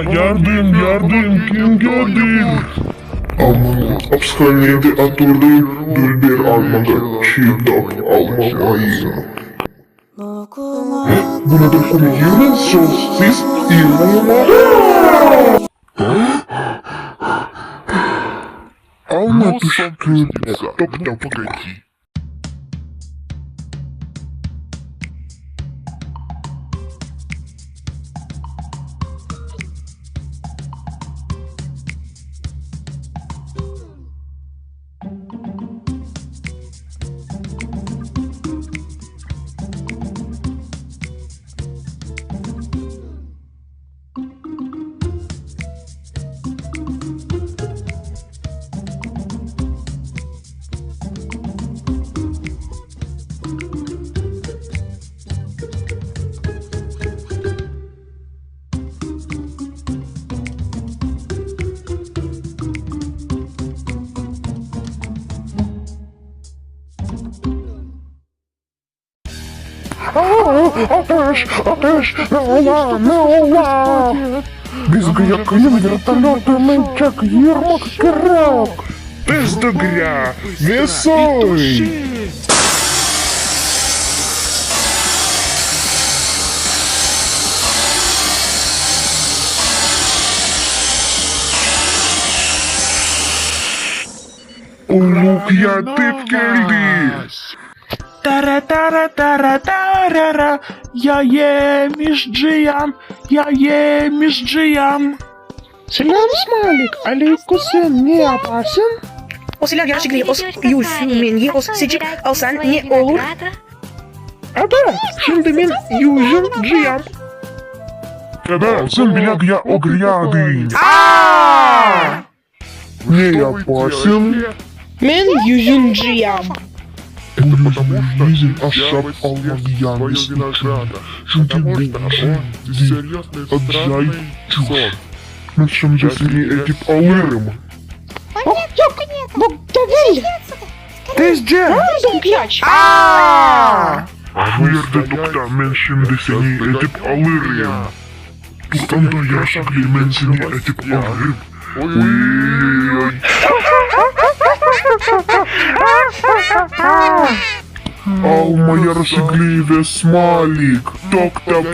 Yardım kim geldi? Aman hapishanede oturdum, Dilber almadı, çiğdak almamayı. Buna da koyuyor musunuz siz? Alma düştü. Top. Ateş, ne ola? Biz yakayım вертолетами как Ермак Керак. Без дугря, весой. Улук я тip geldi. Тара-тара-тара-тара-ра, я yemiş Cihan. Selam Смайлик, Алейкусен не опасен? O silah gerçekliği, o yüzümün, o sıcak alsan ne olur? Да, şimdi ben yüzüm Cihan. Когда сын я огряды. Не опасен. Ben yüzüm Cihan. Bu yüzün ahşap almayan istikrar. Çünkü bu acayip çok. Ben şimdi seni edip alırım. Yok, bu değil. Tezce. Nereden piyaç? Bu yerde doktor, ben şimdi seni edip alırım. Tutan da yaşaklı, ben seni edip alırım. Oy. Alma yarışıklı ve Smalik. Doktor.